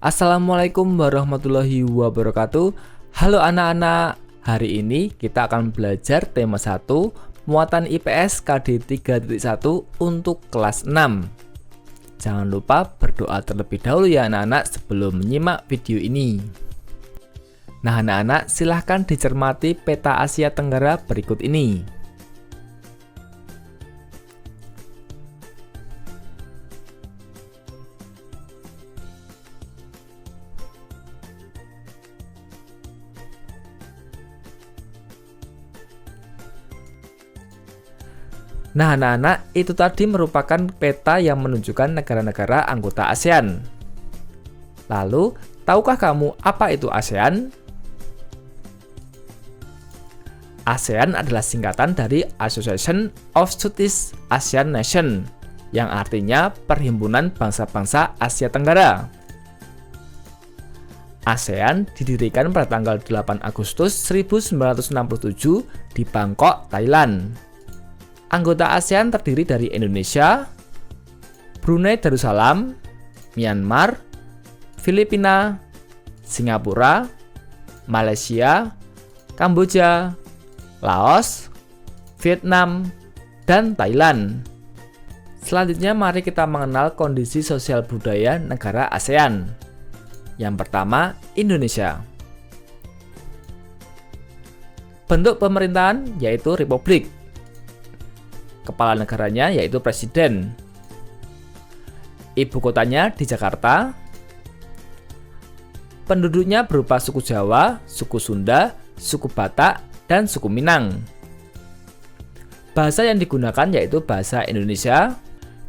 Assalamualaikum warahmatullahi wabarakatuh. Halo anak-anak, hari ini kita akan belajar tema 1 muatan IPS KD 3.1 untuk kelas 6. Jangan lupa berdoa terlebih dahulu ya anak-anak sebelum menyimak video ini. Nah anak-anak, silahkan dicermati peta Asia Tenggara berikut ini. Nah anak-anak, itu tadi merupakan peta yang menunjukkan negara-negara anggota ASEAN. Lalu, tahukah kamu apa itu ASEAN? ASEAN adalah singkatan dari Association of Southeast Asian Nations, yang artinya Perhimpunan Bangsa-Bangsa Asia Tenggara. ASEAN didirikan pada tanggal 8 Agustus 1967 di Bangkok, Thailand. Anggota ASEAN terdiri dari Indonesia, Brunei Darussalam, Myanmar, Filipina, Singapura, Malaysia, Kamboja, Laos, Vietnam, dan Thailand. Selanjutnya mari kita mengenal kondisi sosial budaya negara ASEAN. Yang pertama, Indonesia. Bentuk pemerintahan yaitu republik. Kepala negaranya yaitu presiden. Ibu kotanya di Jakarta. Penduduknya berupa suku Jawa, suku Sunda, suku Batak, dan suku Minang. Bahasa yang digunakan yaitu bahasa Indonesia,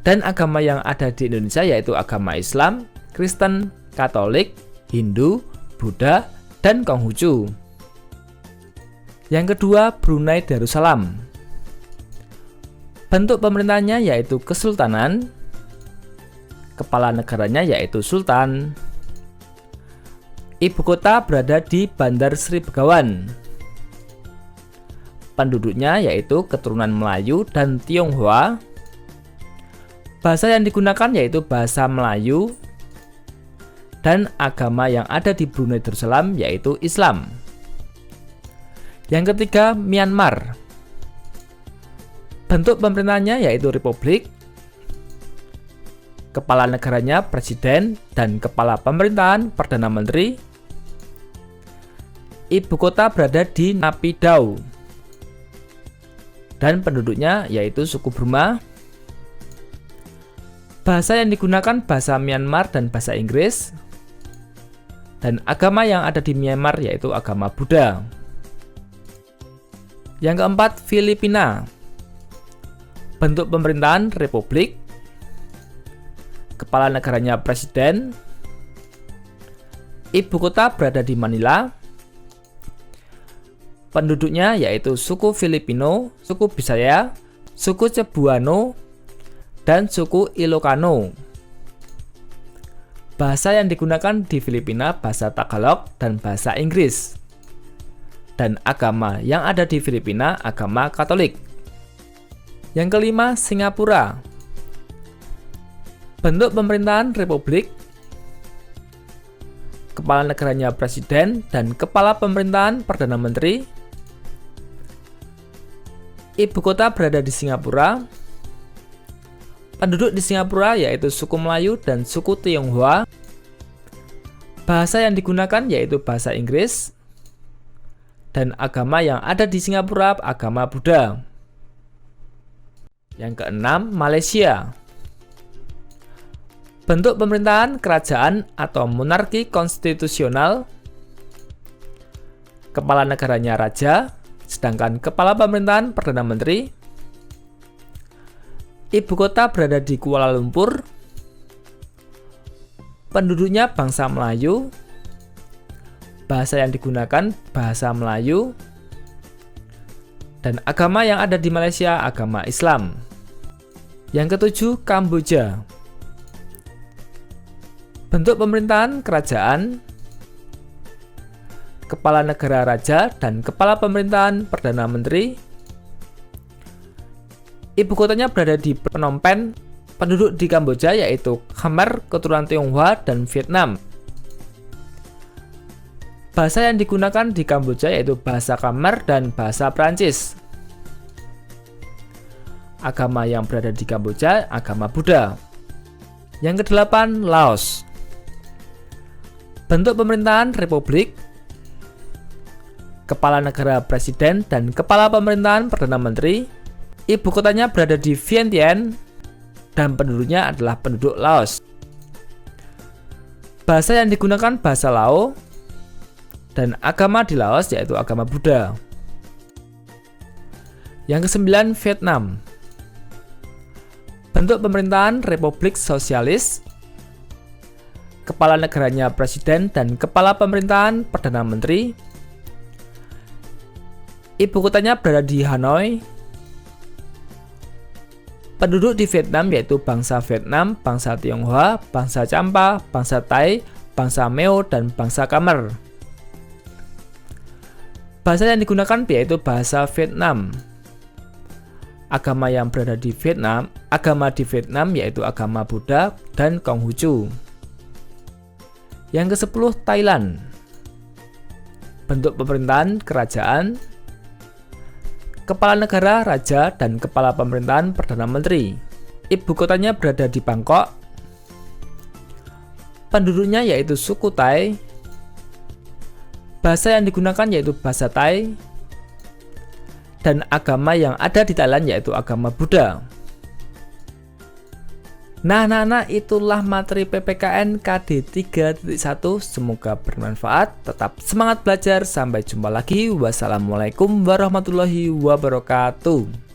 dan agama yang ada di Indonesia yaitu agama Islam, Kristen, Katolik, Hindu, Buddha, dan Konghucu. Yang kedua, Brunei Darussalam. Bentuk pemerintahnya yaitu kesultanan. Kepala negaranya yaitu sultan. Ibu kota berada di Bandar Sri Begawan. Penduduknya yaitu keturunan Melayu dan Tionghoa. Bahasa yang digunakan yaitu bahasa Melayu. Dan agama yang ada di Brunei Darussalam yaitu Islam. Yang ketiga, Myanmar. Bentuk pemerintahnya yaitu republik. Kepala negaranya presiden dan kepala pemerintahan perdana menteri. Ibu kota berada di Naypyidaw. Dan penduduknya yaitu suku Burma. Bahasa yang digunakan bahasa Myanmar dan bahasa Inggris. Dan agama yang ada di Myanmar yaitu agama Buddha. Yang keempat, Filipina. Bentuk pemerintahan republik. Kepala negaranya presiden. Ibu kota berada di Manila. Penduduknya yaitu suku Filipino, suku Bisaya, suku Cebuano, dan suku Ilocano. Bahasa yang digunakan di Filipina bahasa Tagalog dan bahasa Inggris. Dan agama yang ada di Filipina agama Katolik. Yang kelima, Singapura. Bentuk pemerintahan republik. Kepala negaranya presiden dan kepala pemerintahan perdana menteri. Ibu kota berada di Singapura. Penduduk di Singapura yaitu suku Melayu dan suku Tionghoa. Bahasa yang digunakan yaitu bahasa Inggris. Dan agama yang ada di Singapura agama Buddha. Yang keenam, Malaysia. Bentuk pemerintahan kerajaan atau monarki konstitusional. Kepala negaranya raja, sedangkan kepala pemerintahan perdana menteri. Ibu kota berada di Kuala Lumpur. Penduduknya bangsa Melayu. Bahasa yang digunakan bahasa Melayu. Dan agama yang ada di Malaysia agama Islam. Yang ketujuh, Kamboja. Bentuk pemerintahan kerajaan. Kepala negara raja dan kepala pemerintahan perdana menteri. Ibu kotanya berada di Phnom Penh. Penduduk di Kamboja yaitu Khmer, keturunan Tionghoa dan Vietnam. Bahasa yang digunakan di Kamboja yaitu bahasa Khmer dan bahasa Prancis. Agama yang berada di Kamboja, agama Buddha. Yang kedelapan, Laos. Bentuk pemerintahan republik, kepala negara presiden dan kepala pemerintahan perdana menteri. Ibu kotanya berada di Vientiane dan penduduknya adalah penduduk Laos. Bahasa yang digunakan bahasa Lao dan agama di Laos yaitu agama Buddha. Yang kesembilan, Vietnam. Bentuk pemerintahan Republik Sosialis, kepala negaranya presiden dan kepala pemerintahan perdana menteri. Ibu kotanya berada di Hanoi. Penduduk di Vietnam yaitu bangsa Vietnam, bangsa Tionghoa, bangsa Champa, bangsa Thai, bangsa Meo, dan bangsa Khmer. Bahasa yang digunakan yaitu bahasa Vietnam. Agama yang berada di Vietnam, yaitu agama Buddha dan Konghucu. Yang ke-10, Thailand. Bentuk pemerintahan kerajaan, kepala negara, raja, dan kepala pemerintahan perdana menteri. Ibu kotanya berada di Bangkok. Penduduknya yaitu suku Thai. Bahasa yang digunakan yaitu bahasa Thai. Dan agama yang ada di Thailand yaitu agama Buddha. Nah, itulah materi PPKN KD 3.1. Semoga bermanfaat. Tetap semangat belajar. Sampai jumpa lagi. Wassalamualaikum warahmatullahi wabarakatuh.